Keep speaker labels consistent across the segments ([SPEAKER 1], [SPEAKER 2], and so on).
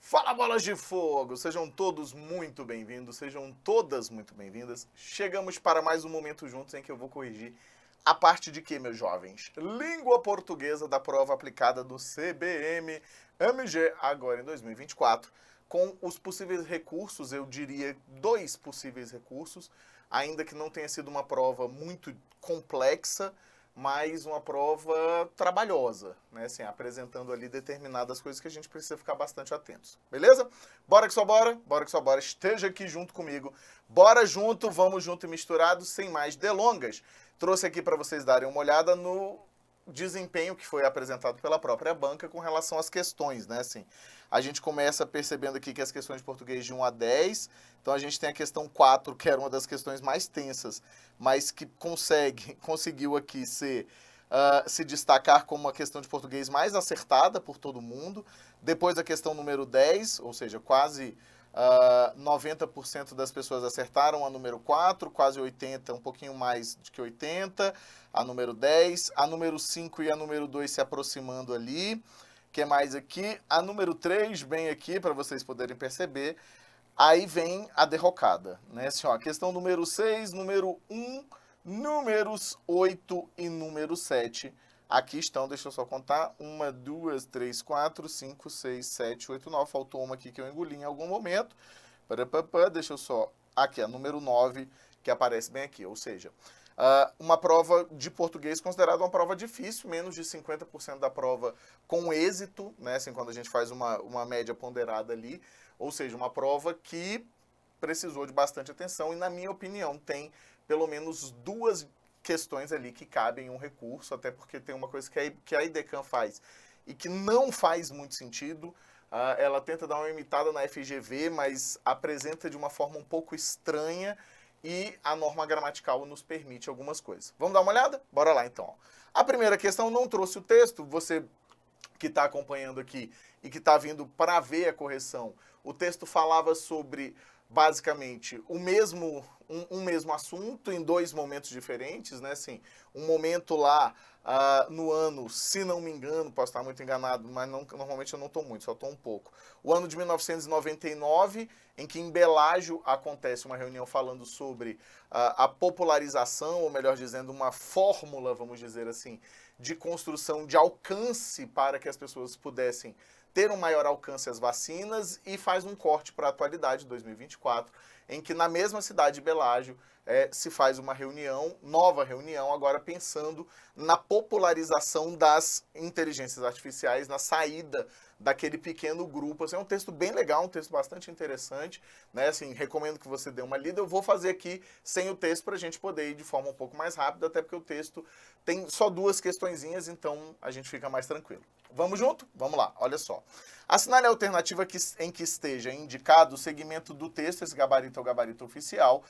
[SPEAKER 1] Fala, bolas de fogo! Sejam todos muito bem-vindos, sejam todas muito bem-vindas. Chegamos para mais um momento juntos em que eu vou corrigir a parte de que, meus jovens? Língua portuguesa da prova aplicada do CBM-MG, agora em 2024, com os possíveis recursos, eu diria 2 possíveis recursos, ainda que não tenha sido uma prova muito complexa, mas uma prova trabalhosa, né? Assim, apresentando ali determinadas coisas que a gente precisa ficar bastante atentos. Beleza? Bora que só bora, bora que só bora. Esteja aqui junto comigo. Bora junto, vamos junto e misturado, sem mais delongas. Trouxe aqui para vocês darem uma olhada no desempenho que foi apresentado pela própria banca com relação às questões, né? Assim, a gente começa percebendo aqui que as questões de português de 1 a 10, então a gente tem a questão 4, que era uma das questões mais tensas, mas que conseguiu aqui se destacar como uma questão de português mais acertada por todo mundo. Depois a questão número 10, ou seja, quase 90% das pessoas acertaram a número 4, quase 80%, um pouquinho mais do que 80%, a número 10, a número 5 e a número 2 se aproximando ali. O que mais aqui? A número 3, bem aqui, para vocês poderem perceber. Aí vem a derrocada, né? Assim, ó, questão número 6, número 1, números 8 e número 7. Aqui estão, deixa eu só contar, 1, 2, 3, 4, 5, 6, 7, 8, 9. Faltou uma aqui que eu engoli em algum momento. Deixa eu só... Aqui, a número 9, que aparece bem aqui. Ou seja, uma prova de português considerada uma prova difícil, menos de 50% da prova com êxito, né? Assim, quando a gente faz uma média ponderada ali. Ou seja, uma prova que precisou de bastante atenção e, na minha opinião, tem pelo menos 2 questões ali que cabem um recurso, até porque tem uma coisa que a IDECAM faz e que não faz muito sentido. Ela tenta dar uma imitada na FGV, mas apresenta de uma forma um pouco estranha e a norma gramatical nos permite algumas coisas. Vamos dar uma olhada? Bora lá, então. A primeira questão não trouxe o texto, você que está acompanhando aqui e que está vindo para ver a correção, o texto falava sobre, basicamente, um mesmo assunto em 2 momentos diferentes, né? Assim, um momento lá no ano, se não me engano, posso estar muito enganado, mas normalmente eu não estou muito, só estou um pouco. O ano de 1999, em que em Belágio acontece uma reunião falando sobre a popularização, ou melhor dizendo, uma fórmula, vamos dizer assim, de construção de alcance para que as pessoas pudessem ter um maior alcance às vacinas, e faz um corte para a atualidade, 2024, em que na mesma cidade de Belágio se faz uma reunião, nova reunião, agora pensando na popularização das inteligências artificiais, na saída daquele pequeno grupo. Assim, é um texto bem legal, um texto bastante interessante, né? Assim, recomendo que você dê uma lida. Eu vou fazer aqui sem o texto para a gente poder ir de forma um pouco mais rápida, até porque o texto tem só 2 questõezinhas, então a gente fica mais tranquilo. Vamos junto? Vamos lá, olha só. Assinale a alternativa em que esteja indicado o segmento do texto, esse gabarito é o gabarito oficial,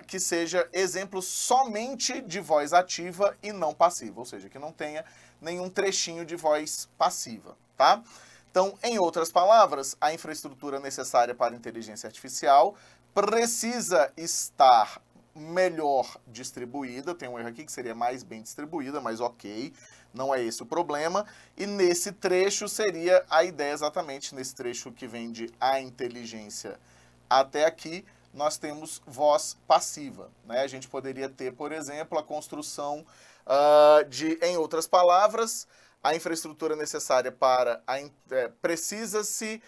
[SPEAKER 1] que seja exemplo somente de voz ativa e não passiva, ou seja, que não tenha nenhum trechinho de voz passiva, tá? Então, em outras palavras, a infraestrutura necessária para a inteligência artificial precisa estar melhor distribuída, tem um erro aqui que seria mais bem distribuída, mas ok, não é esse o problema. E nesse trecho seria a ideia exatamente, nesse trecho que vem de a inteligência até aqui, nós temos voz passiva, né? A gente poderia ter, por exemplo, a construção em outras palavras, a infraestrutura necessária para precisa-se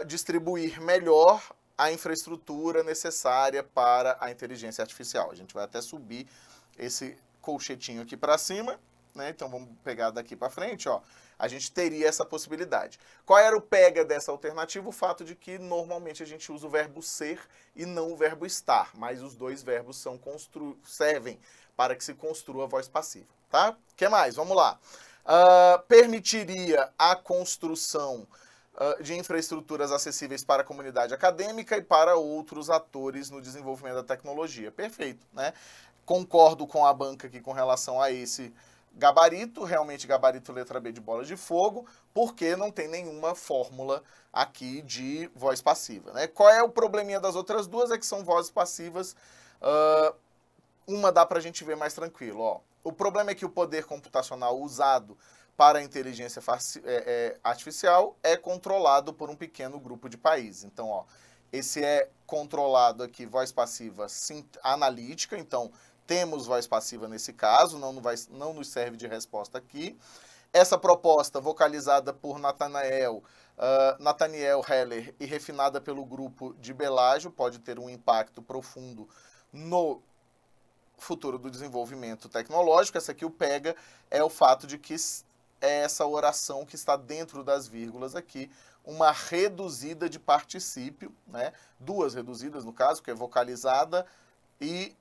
[SPEAKER 1] distribuir melhor a infraestrutura necessária para a inteligência artificial. A gente vai até subir esse colchetinho aqui para cima, né? Então vamos pegar daqui para frente, ó. A gente teria essa possibilidade. Qual era o pega dessa alternativa? O fato de que normalmente a gente usa o verbo ser e não o verbo estar, mas os 2 verbos servem para que se construa a voz passiva, tá? O que mais? Vamos lá. Permitiria a construção de infraestruturas acessíveis para a comunidade acadêmica e para outros atores no desenvolvimento da tecnologia. Perfeito, né? Concordo com a banca aqui com relação a esse gabarito, realmente gabarito letra B de bola de fogo, porque não tem nenhuma fórmula aqui de voz passiva, né? Qual é o probleminha das outras 2? É que são vozes passivas, uma dá pra gente ver mais tranquilo, ó. O problema é que o poder computacional usado para a inteligência artificial é controlado por um pequeno grupo de países. Então, ó, esse é controlado aqui, voz passiva analítica, então temos voz passiva nesse caso, não nos serve de resposta aqui. Essa proposta, vocalizada por Nathaniel Heller e refinada pelo grupo de Bellagio, pode ter um impacto profundo no futuro do desenvolvimento tecnológico. Essa aqui o pega é o fato de que é essa oração que está dentro das vírgulas aqui, uma reduzida de particípio, né? Duas reduzidas no caso, que é vocalizada e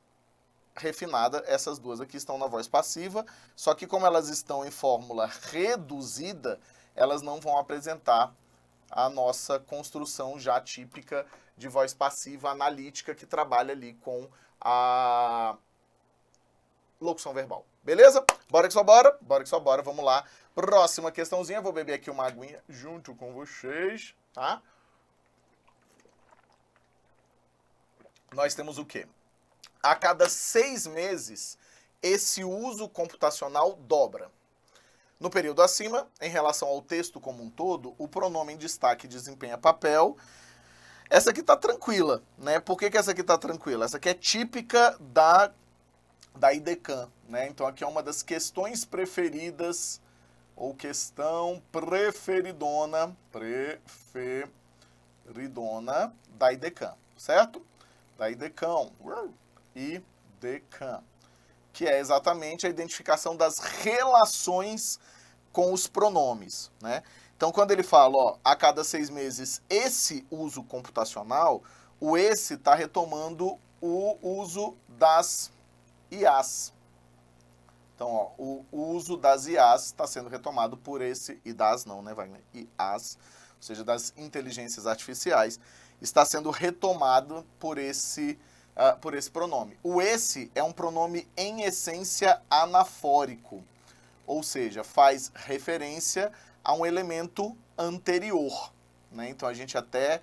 [SPEAKER 1] refinada, essas duas aqui estão na voz passiva, só que como elas estão em fórmula reduzida, elas não vão apresentar a nossa construção já típica de voz passiva analítica que trabalha ali com a locução verbal. Beleza? Bora que só bora? Bora que só bora, vamos lá. Próxima questãozinha, vou beber aqui uma aguinha junto com vocês, tá? Nós temos o quê? A cada 6 meses, esse uso computacional dobra. No período acima, em relação ao texto como um todo, o pronome em destaque desempenha papel. Essa aqui tá tranquila, né? Por que essa aqui tá tranquila? Essa aqui é típica da IDECAM, né? Então aqui é uma das questões preferidas, ou questão preferidona da IDECAM, certo? Da IDECAM, IDECAM, que é exatamente a identificação das relações com os pronomes, né? Então, quando ele fala, ó, a cada 6 meses esse uso computacional, o esse está retomando o uso das IAs. Então, ó, o uso das IAs está sendo retomado por esse, e das não, né, Wagner? IAs, ou seja, das inteligências artificiais, está sendo retomado por esse pronome. O esse é um pronome em essência anafórico, ou seja, faz referência a um elemento anterior, né? Então, a gente até,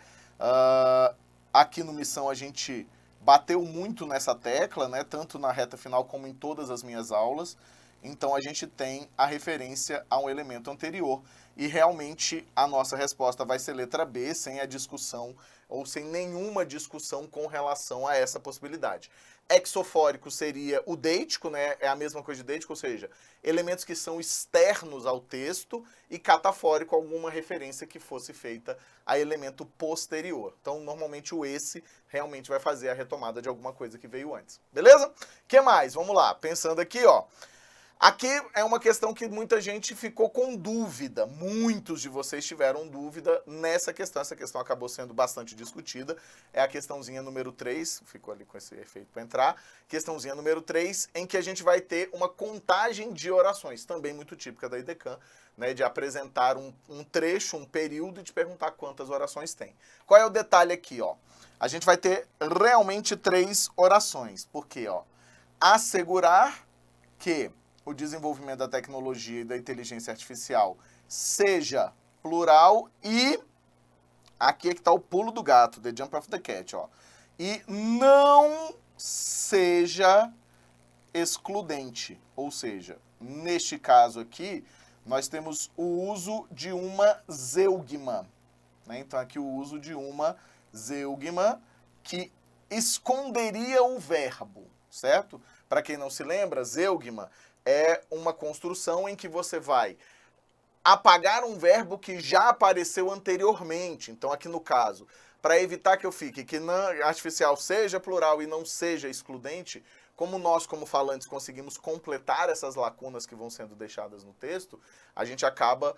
[SPEAKER 1] aqui no Missão, a gente bateu muito nessa tecla, né? Tanto na reta final como em todas as minhas aulas. Então, a gente tem a referência a um elemento anterior. E, realmente, a nossa resposta vai ser letra B, sem a discussão, ou sem nenhuma discussão com relação a essa possibilidade. Exofórico seria o deítico, né? É a mesma coisa de deítico, ou seja, elementos que são externos ao texto, e catafórico, alguma referência que fosse feita a elemento posterior. Então, normalmente, o esse realmente vai fazer a retomada de alguma coisa que veio antes. Beleza? O que mais? Vamos lá. Pensando aqui, ó. Aqui é uma questão que muita gente ficou com dúvida. Muitos de vocês tiveram dúvida nessa questão. Essa questão acabou sendo bastante discutida. É a questãozinha número 3, ficou ali com esse efeito para entrar. Questãozinha número 3, em que a gente vai ter uma contagem de orações, também muito típica da IDECAM, né, de apresentar um trecho, um período e de perguntar quantas orações tem. Qual é o detalhe aqui, ó? A gente vai ter realmente 3 orações. Por quê, ó? Assegurar que o desenvolvimento da tecnologia e da inteligência artificial seja plural e aqui é que está o pulo do gato, the jump of the cat, ó. E não seja excludente, ou seja, neste caso aqui, nós temos o uso de uma zeugma, né? Então aqui o uso de uma zeugma que esconderia o verbo, certo? Para quem não se lembra, zeugma é uma construção em que você vai apagar um verbo que já apareceu anteriormente. Então, aqui no caso, para evitar que eu fique que não artificial seja plural e não seja excludente, como nós, como falantes, conseguimos completar essas lacunas que vão sendo deixadas no texto, a gente acaba,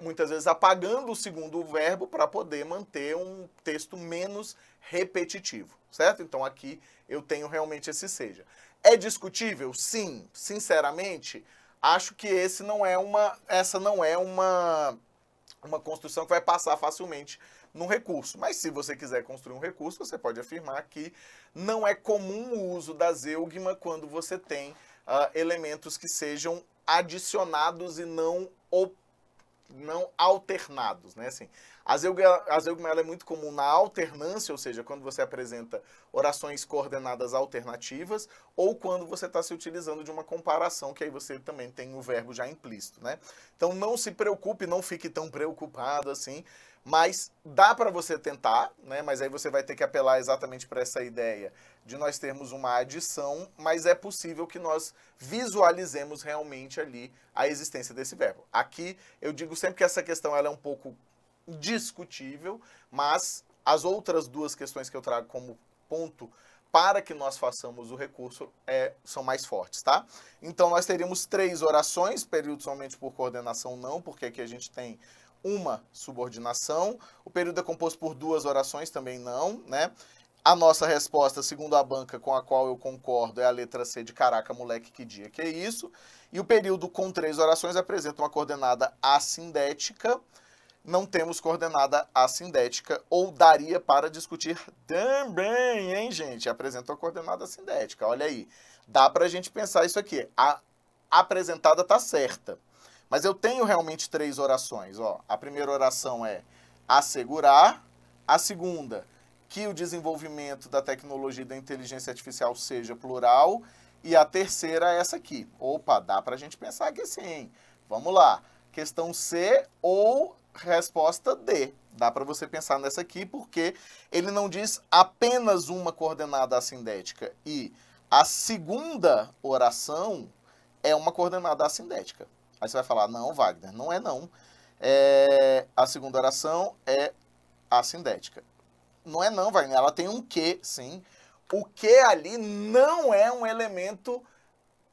[SPEAKER 1] muitas vezes, apagando o segundo verbo para poder manter um texto menos repetitivo, certo? Então, aqui eu tenho realmente esse seja. É discutível? Sim. Sinceramente, acho que essa não é uma construção que vai passar facilmente num recurso. Mas se você quiser construir um recurso, você pode afirmar que não é comum o uso da zeugma quando você tem elementos que sejam adicionados e não não alternados, né? Assim, a zeugma ela é muito comum na alternância, ou seja, quando você apresenta orações coordenadas alternativas, ou quando você está se utilizando de uma comparação, que aí você também tem o verbo já implícito, né? Então não se preocupe, não fique tão preocupado assim, mas dá para você tentar, né? Mas aí você vai ter que apelar exatamente para essa ideia de nós termos uma adição, mas é possível que nós visualizemos realmente ali a existência desse verbo. Aqui eu digo sempre que essa questão ela é um pouco discutível, mas as outras duas questões que eu trago como ponto para que nós façamos o recurso são mais fortes, tá? Então nós teríamos 3 orações, período somente por coordenação não, porque aqui a gente tem uma subordinação. O período é composto por 2 orações, também não, né? A nossa resposta, segundo a banca com a qual eu concordo, é a letra C de caraca, moleque, que dia que é isso. E o período com 3 orações apresenta uma coordenada assindética. Não temos coordenada assindética, ou daria para discutir também, hein, gente? Apresenta uma coordenada assindética, olha aí. Dá para a gente pensar isso aqui. A apresentada está certa. Mas eu tenho realmente 3 orações, ó. A primeira oração é assegurar. A segunda, que o desenvolvimento da tecnologia da inteligência artificial seja plural. E a terceira é essa aqui. Opa, dá para a gente pensar aqui sim. Vamos lá. Questão C ou resposta D. Dá para você pensar nessa aqui, porque ele não diz apenas uma coordenada assindética. E a segunda oração é uma coordenada assindética. Aí você vai falar, não, Wagner, não é não. A segunda oração é assindética. Não é não, Wagner, ela tem um que, sim. O que ali não é um elemento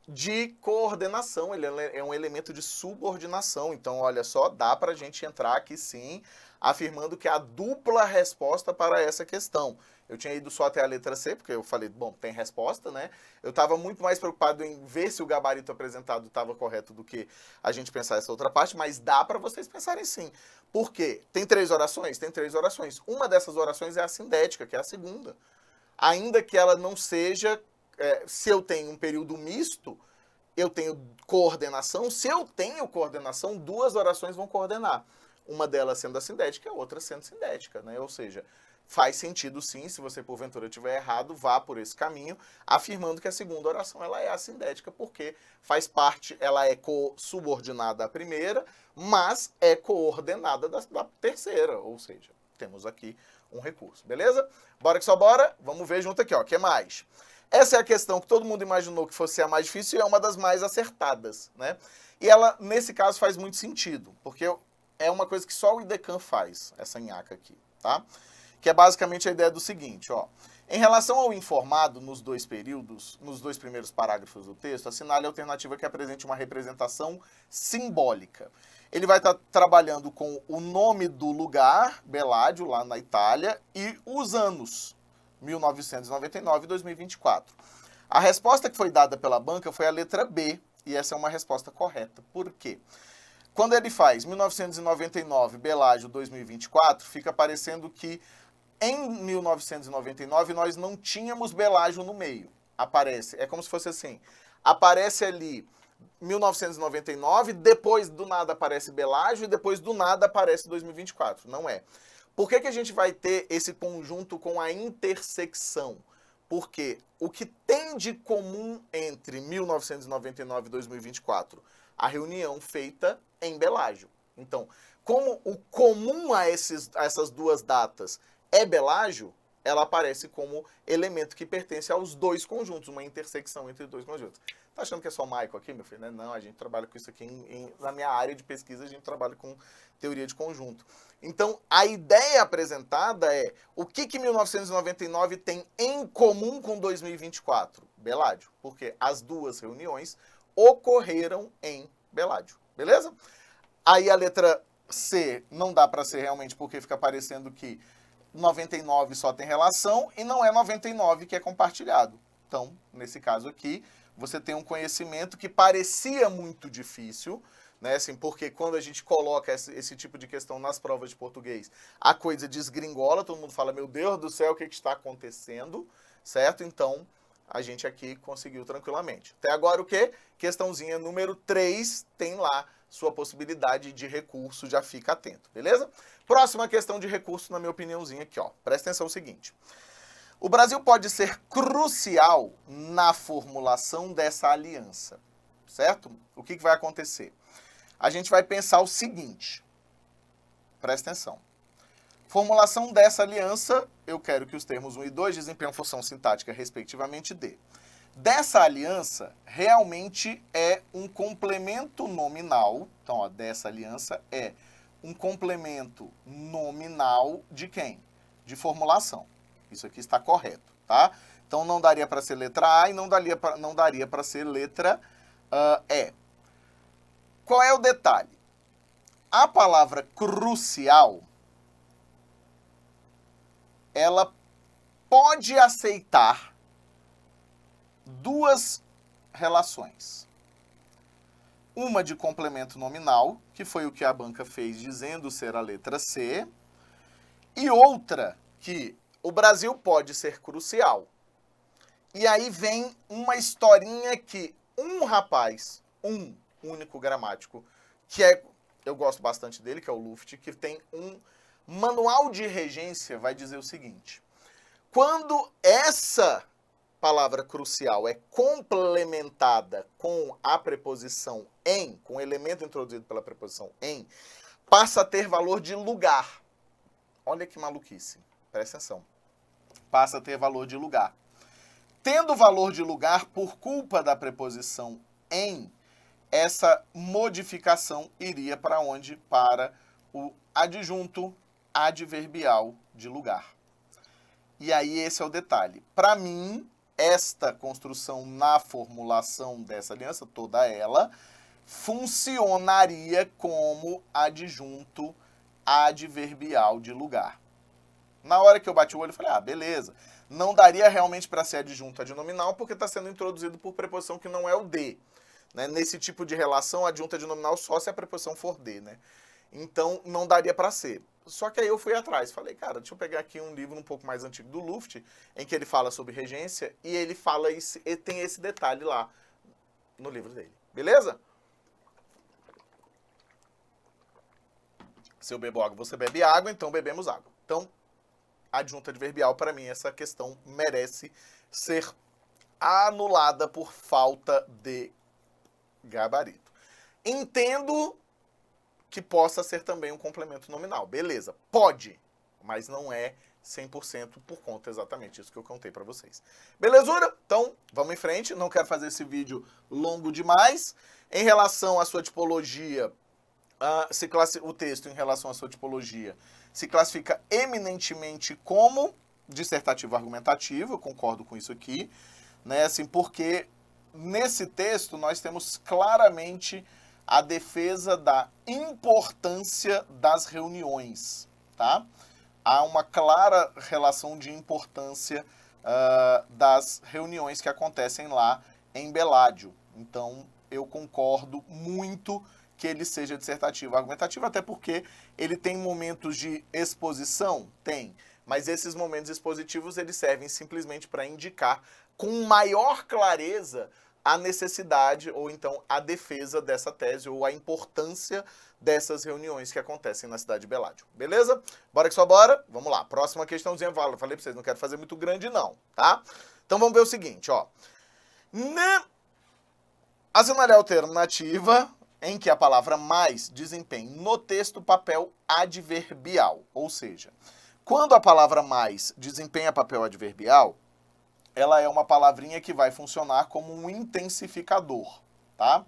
[SPEAKER 1] de coordenação, ele é um elemento de subordinação. Então, olha só, dá para a gente entrar aqui sim, afirmando que a dupla resposta para essa questão. Eu tinha ido só até a letra C, porque eu falei, bom, tem resposta, né? Eu estava muito mais preocupado em ver se o gabarito apresentado estava correto do que a gente pensar essa outra parte, mas dá para vocês pensarem sim. Por quê? Tem 3 orações? Tem 3 orações. Uma dessas orações é a sindética, que é a segunda. Ainda que ela não seja... se eu tenho um período misto, eu tenho coordenação. Se eu tenho coordenação, 2 orações vão coordenar. Uma delas sendo assindética e a outra sendo sindética, né? Ou seja, faz sentido sim, se você porventura tiver errado, vá por esse caminho, afirmando que a segunda oração ela é assindética, porque faz parte, ela é subordinada à primeira, mas é coordenada da terceira, ou seja, temos aqui um recurso, beleza? Bora que só bora, vamos ver junto aqui, ó, o que mais? Essa é a questão que todo mundo imaginou que fosse a mais difícil e é uma das mais acertadas, né? E ela, nesse caso, faz muito sentido, porque é uma coisa que só o IDECAN faz, essa nhaca aqui, tá? Que é basicamente a ideia do seguinte, ó. Em relação ao informado nos 2 períodos, nos 2 primeiros parágrafos do texto, assinale a alternativa que apresente uma representação simbólica. Ele vai estar trabalhando com o nome do lugar, Belladio, lá na Itália, e os anos, 1999 e 2024. A resposta que foi dada pela banca foi a letra B, e essa é uma resposta correta. Por quê? Quando ele faz 1999, Belladio 2024, fica parecendo que em 1999 nós não tínhamos Belladio no meio. Aparece, é como se fosse assim, aparece ali 1999, depois do nada aparece Belladio e depois do nada aparece 2024. Não é. Por que a gente vai ter esse conjunto com a intersecção? Porque o que tem de comum entre 1999 e 2024? A reunião feita em Belladio. Então, como o comum a essas 2 datas é Belladio, ela aparece como elemento que pertence aos 2 conjuntos, uma intersecção entre 2 conjuntos. Tá achando que é só Michael aqui, meu filho? Né? Não, a gente trabalha com isso aqui na minha área de pesquisa, a gente trabalha com teoria de conjunto. Então, a ideia apresentada é o que 1999 tem em comum com 2024? Belladio, porque as 2 reuniões ocorreram em Belladio, beleza? Aí a letra C não dá para ser realmente porque fica parecendo que 99 só tem relação e não é 99 que é compartilhado. Então, nesse caso aqui, você tem um conhecimento que parecia muito difícil, né? Assim, porque quando a gente coloca esse tipo de questão nas provas de português, a coisa desgringola, todo mundo fala, meu Deus do céu, o que está acontecendo, certo? Então, a gente aqui conseguiu tranquilamente. Até agora o quê? Questãozinha número 3 tem lá sua possibilidade de recurso, já fica atento, beleza? Próxima questão de recurso, na minha opiniãozinha aqui, ó. Presta atenção no seguinte. O Brasil pode ser crucial na formulação dessa aliança, certo? O que vai acontecer? A gente vai pensar o seguinte, presta atenção. Formulação dessa aliança, eu quero que os termos 1 e 2 desempenhem função sintática, respectivamente, de. Dessa aliança, realmente é um complemento nominal. Então, ó, dessa aliança é um complemento nominal de quem? De formulação. Isso aqui está correto, tá? Então, não daria para ser letra A e não daria para ser letra E. Qual é o detalhe? A palavra crucial, ela pode aceitar duas relações. Uma de complemento nominal, que foi o que a banca fez dizendo ser a letra C, e outra que o Brasil pode ser crucial. E aí vem uma historinha que um rapaz, um único gramático, que eu gosto bastante dele, que é o Luft, que tem um manual de regência, vai dizer o seguinte: quando essa palavra crucial é complementada com a preposição em, com o elemento introduzido pela preposição em, passa a ter valor de lugar. Olha que maluquice, presta atenção. Passa a ter valor de lugar. Tendo valor de lugar por culpa da preposição em, essa modificação iria para onde? Para o adjunto adverbial de lugar. E aí esse é o detalhe. Para mim, esta construção na formulação dessa aliança, toda ela, funcionaria como adjunto adverbial de lugar. Na hora que eu bati o olho, eu falei, beleza. Não daria realmente para ser adjunto adnominal, porque está sendo introduzido por preposição que não é o de. Né? Nesse tipo de relação, adjunto adnominal só se a preposição for de, né? Então, não daria para ser. Só que aí eu fui atrás, falei, cara, deixa eu pegar aqui um livro um pouco mais antigo do Luft, em que ele fala sobre regência, e ele fala ele tem esse detalhe lá no livro dele. Beleza? Se eu bebo água, você bebe água, então bebemos água. Então, adjunto adverbial, para mim, essa questão merece ser anulada por falta de gabarito. Entendo que possa ser também um complemento nominal. Beleza, pode, mas não é 100% por conta exatamente disso que eu contei para vocês. Belezura? Então, vamos em frente. Não quero fazer esse vídeo longo demais. Em relação à sua tipologia, o texto em relação à sua tipologia se classifica eminentemente como dissertativo argumentativo. Eu concordo com isso aqui, né? Assim, porque nesse texto nós temos claramente a defesa da importância das reuniões, tá? Há uma clara relação de importância das reuniões que acontecem lá em Beládio. Então, eu concordo muito que ele seja dissertativo argumentativo, até porque ele tem momentos de exposição? Tem. Mas esses momentos expositivos, eles servem simplesmente para indicar com maior clareza a necessidade ou então a defesa dessa tese ou a importância dessas reuniões que acontecem na cidade de Beládio. Beleza? Bora que só bora? Vamos lá. Próxima questãozinha. Falei pra vocês, não quero fazer muito grande não, tá? Então vamos ver o seguinte, ó. Assinale a alternativa em que a palavra mais desempenhe no texto papel adverbial. Ou seja, quando a palavra mais desempenha papel adverbial, ela é uma palavrinha que vai funcionar como um intensificador, tá?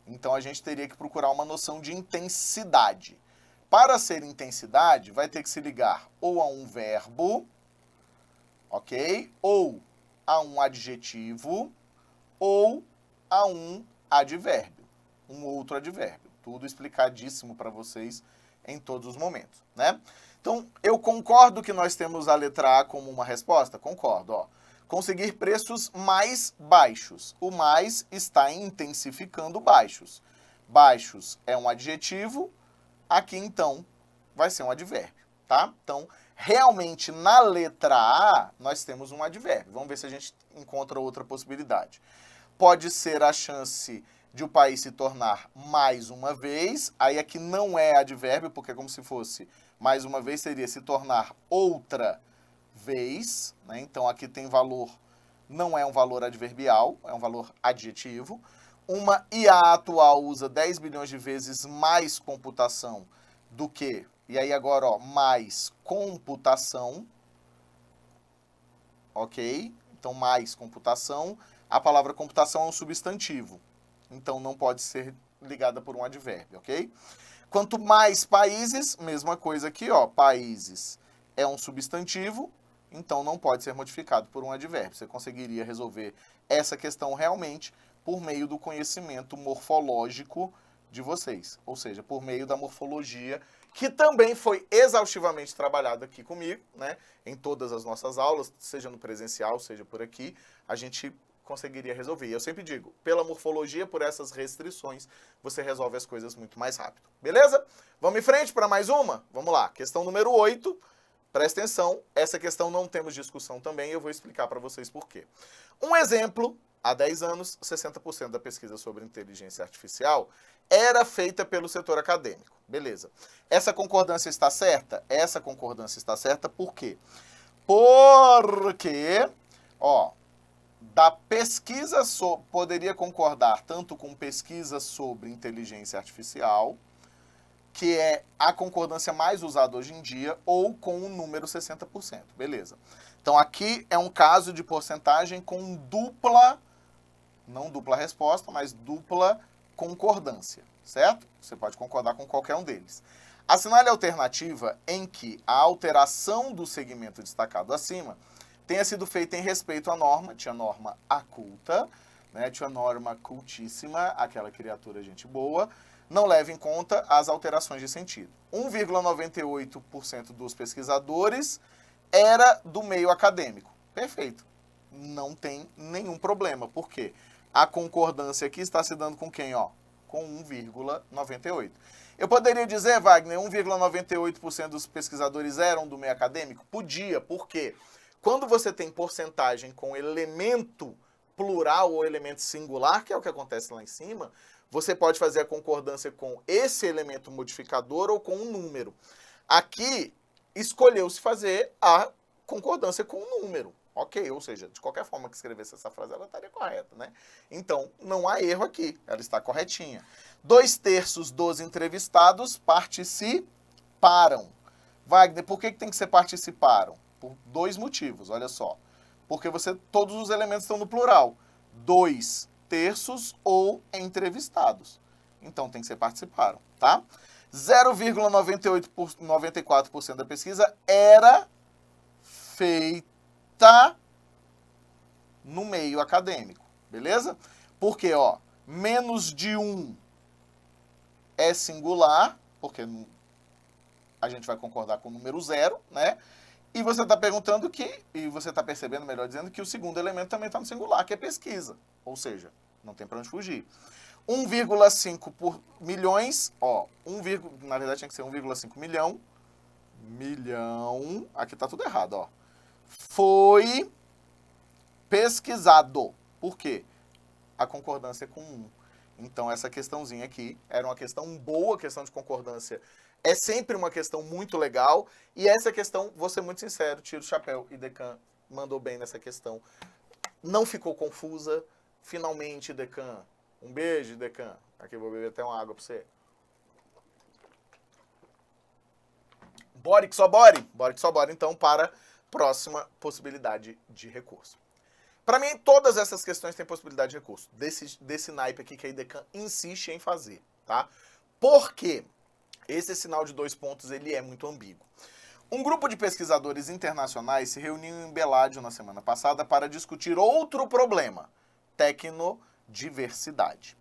[SPEAKER 1] Então, a gente teria que procurar uma noção de intensidade. Para ser intensidade, vai ter que se ligar ou a um verbo, ok? Ou a um adjetivo, ou a um advérbio, um outro advérbio. Tudo explicadíssimo para vocês em todos os momentos, né? Então, eu concordo que nós temos a letra A como uma resposta? Concordo, ó. Conseguir preços mais baixos. O mais está intensificando baixos. Baixos é um adjetivo, aqui então vai ser um advérbio, tá? Então, realmente na letra A nós temos um advérbio. Vamos ver se a gente encontra outra possibilidade. Pode ser a chance de o país se tornar mais uma vez, aí aqui não é advérbio, porque é como se fosse mais uma vez, seria se tornar outra vez, né? Então aqui tem valor, não é um valor adverbial, é um valor adjetivo. Uma IA atual usa 10 bilhões de vezes mais computação do que, e aí agora, ó, mais computação, ok? Então, mais computação. A palavra computação é um substantivo, então não pode ser ligada por um advérbio, ok? Quanto mais países, mesma coisa aqui, ó, países é um substantivo, então não pode ser modificado por um advérbio. Você conseguiria resolver essa questão realmente por meio do conhecimento morfológico de vocês, ou seja, por meio da morfologia, que também foi exaustivamente trabalhada aqui comigo, né? Em todas as nossas aulas, seja no presencial, seja por aqui, a gente conseguiria resolver. Eu sempre digo, pela morfologia, por essas restrições, você resolve as coisas muito mais rápido. Beleza? Vamos em frente para mais uma? Vamos lá. Questão número 8. Presta atenção, essa questão não temos discussão também, eu vou explicar para vocês por quê. Um exemplo, há 10 anos, 60% da pesquisa sobre inteligência artificial era feita pelo setor acadêmico. Beleza. Essa concordância está certa? Essa concordância está certa por quê? Porque, ó, da pesquisa poderia concordar tanto com pesquisa sobre inteligência artificial, que é a concordância mais usada hoje em dia, ou com o número 60%. Beleza. Então aqui é um caso de porcentagem com dupla, não dupla resposta, mas dupla concordância, certo? Você pode concordar com qualquer um deles. Assinale a alternativa em que a alteração do segmento destacado acima tenha sido feita em respeito à norma, tinha norma aculta, né? Tinha norma cultíssima, aquela criatura gente boa, não leva em conta as alterações de sentido. 1,98% dos pesquisadores era do meio acadêmico. Perfeito. Não tem nenhum problema. Por quê? A concordância aqui está se dando com quem, ó? Com 1,98%. Eu poderia dizer, Wagner, 1,98% dos pesquisadores eram do meio acadêmico? Podia. Por quê? Quando você tem porcentagem com elemento plural ou elemento singular, que é o que acontece lá em cima, você pode fazer a concordância com esse elemento modificador ou com um número. Aqui, escolheu-se fazer a concordância com um número. Ok, ou seja, de qualquer forma que escrevesse essa frase, ela estaria correta, né? Então, não há erro aqui, ela está corretinha. 2/3 dos entrevistados participaram. Wagner, por que tem que ser participaram? Por 2 motivos, olha só. Porque todos os elementos estão no plural. 2/3 ou entrevistados. Então tem que ser participaram, tá? 0,94% da pesquisa era feita no meio acadêmico, beleza? Porque, ó, menos de 1 é singular, porque a gente vai concordar com o número 0, né? E você está perguntando e você está percebendo, melhor dizendo, que o segundo elemento também está no singular, que é pesquisa. Ou seja, não tem para onde fugir. 1,5 por milhões, ó, na verdade tinha que ser 1,5 milhão, aqui está tudo errado, ó, foi pesquisado. Por quê? A concordância é com 1. Então essa questãozinha aqui era uma questão boa, questão de concordância. É sempre uma questão muito legal, e essa questão, vou ser muito sincero, tiro o chapéu, e Decan mandou bem nessa questão. Não ficou confusa, finalmente, Decan. Um beijo, Decan. Aqui eu vou beber até uma água para você. Bora que só bora. Bora que só bora, então, para a próxima possibilidade de recurso. Para mim, todas essas questões têm possibilidade de recurso, desse naipe aqui que a Decan insiste em fazer, tá? Por quê? Esse sinal de 2 pontos, ele é muito ambíguo. Um grupo de pesquisadores internacionais se reuniu em Beládio na semana passada para discutir outro problema, tecnodiversidade.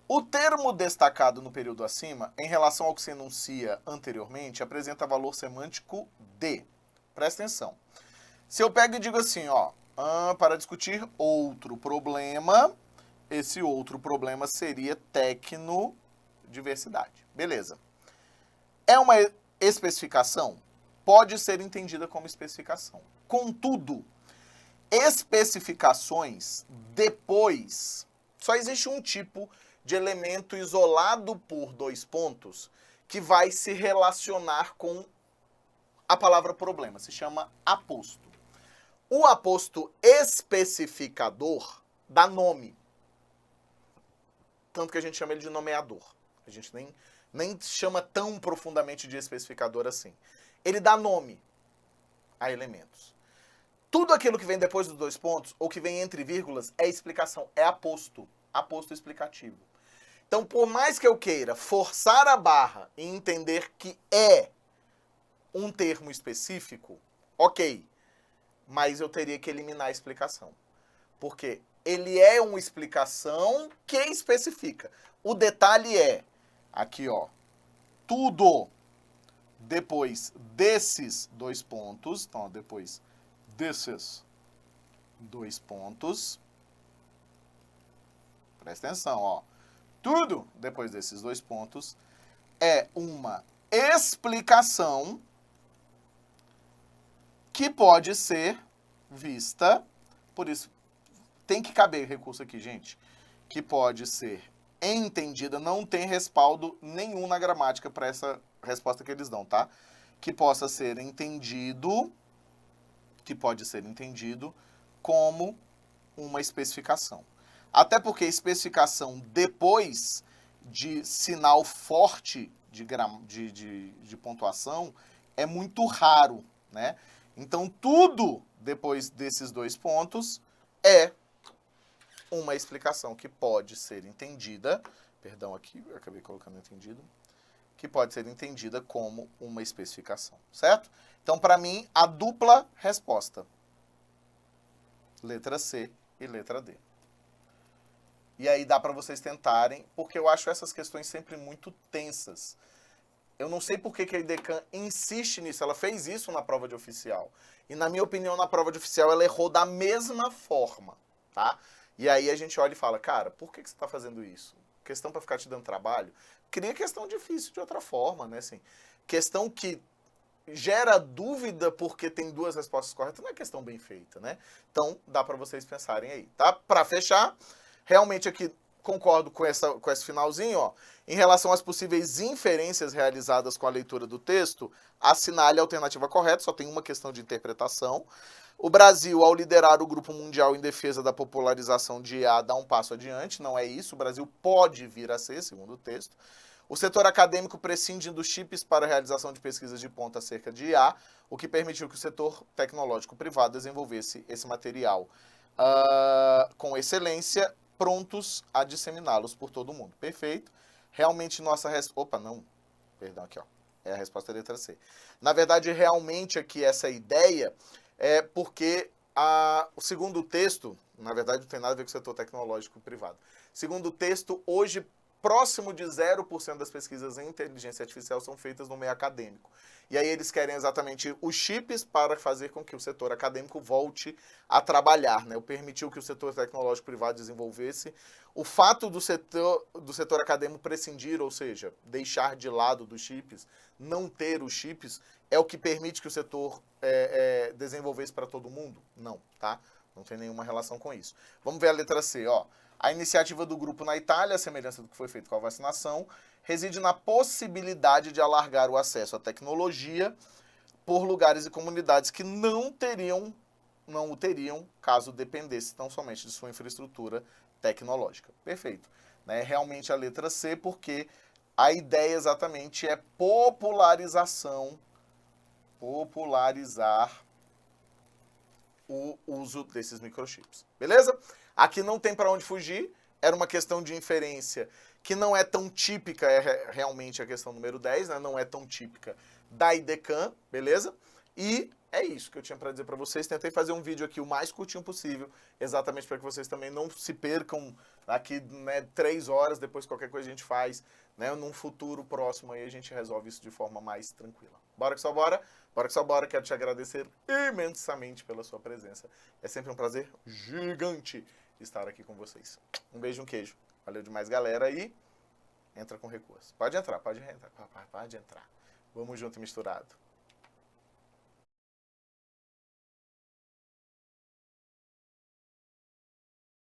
[SPEAKER 1] O termo destacado no período acima, em relação ao que se enuncia anteriormente, apresenta valor semântico de. Presta atenção. Se eu pego e digo assim, ó, para discutir outro problema, esse outro problema seria tecnodiversidade. Beleza. É uma especificação? Pode ser entendida como especificação. Contudo, especificações depois, só existe um tipo de elemento isolado por 2 pontos que vai se relacionar com a palavra problema. Se chama aposto. O aposto especificador dá nome. Tanto que a gente chama ele de nomeador. A gente nem chama tão profundamente de especificador assim. Ele dá nome a elementos. Tudo aquilo que vem depois dos 2 pontos, ou que vem entre vírgulas, é explicação, é aposto. Aposto explicativo. Então, por mais que eu queira forçar a barra e entender que é um termo específico, ok. Mas eu teria que eliminar a explicação. Porque ele é uma explicação que especifica. O detalhe é, aqui ó, tudo depois desses 2 pontos, então ó, depois desses 2 pontos, presta atenção, ó, tudo depois desses 2 pontos é uma explicação que pode ser vista, por isso tem que caber recurso aqui, gente, que pode ser entendida, não tem respaldo nenhum na gramática para essa resposta que eles dão, tá? Que possa ser entendido, que pode ser entendido como uma especificação. Até porque especificação depois de sinal forte de pontuação é muito raro, né? Então, tudo depois desses 2 pontos é uma explicação que pode ser entendida, perdão aqui, eu acabei colocando entendido, que pode ser entendida como uma especificação, certo? Então, para mim, a dupla resposta, letra C e letra D. E aí dá para vocês tentarem, porque eu acho essas questões sempre muito tensas. Eu não sei por que a EDECAN insiste nisso. Ela fez isso na prova de oficial. E, na minha opinião, na prova de oficial, ela errou da mesma forma, tá? E aí a gente olha e fala, cara, por que você está fazendo isso? Questão para ficar te dando trabalho? Cria questão difícil de outra forma, né? Assim, questão que gera dúvida porque tem 2 respostas corretas, não é questão bem feita, né? Então, dá para vocês pensarem aí, tá? Para fechar, realmente aqui concordo com esse finalzinho, ó. Em relação às possíveis inferências realizadas com a leitura do texto, assinale a alternativa correta, só tem uma questão de interpretação. O Brasil, ao liderar o Grupo Mundial em defesa da popularização de IA, dá um passo adiante, não é isso, o Brasil pode vir a ser, segundo o texto. O setor acadêmico prescinde dos chips para a realização de pesquisas de ponta acerca de IA, o que permitiu que o setor tecnológico privado desenvolvesse esse material com excelência, prontos a disseminá-los por todo o mundo. Perfeito. Realmente nossa resposta... Opa, não. Perdão, aqui, ó. É a resposta da letra C. Na verdade, realmente aqui essa ideia é porque o segundo texto, na verdade não tem nada a ver com o setor tecnológico privado. Segundo o texto, hoje próximo de 0% das pesquisas em inteligência artificial são feitas no meio acadêmico. E aí eles querem exatamente os chips para fazer com que o setor acadêmico volte a trabalhar, né? Permitiu que o setor tecnológico privado desenvolvesse. O fato do setor acadêmico prescindir, ou seja, deixar de lado dos chips, não ter os chips, é o que permite que o setor desenvolvesse para todo mundo? Não, tá? Não tem nenhuma relação com isso. Vamos ver a letra C, ó. A iniciativa do grupo na Itália, a semelhança do que foi feito com a vacinação, reside na possibilidade de alargar o acesso à tecnologia por lugares e comunidades que não o teriam caso dependesse tão somente de sua infraestrutura tecnológica. Perfeito. Né? Realmente a letra C, porque a ideia exatamente é popularizar o uso desses microchips. Beleza? Aqui não tem para onde fugir, era uma questão de inferência que não é tão típica, é realmente a questão número 10, né? Não é tão típica da IDECAN, beleza? E é isso que eu tinha para dizer para vocês. Tentei fazer um vídeo aqui o mais curtinho possível, exatamente para que vocês também não se percam aqui, né, 3 horas, depois qualquer coisa a gente faz, né? Num futuro próximo aí a gente resolve isso de forma mais tranquila. Bora que só bora? Bora que só bora, quero te agradecer imensamente pela sua presença. É sempre um prazer gigante estar aqui com vocês. Um beijo, um queijo. Valeu demais, galera. E entra com recurso. Pode entrar, pode entrar. Pode entrar. Vamos junto e misturado.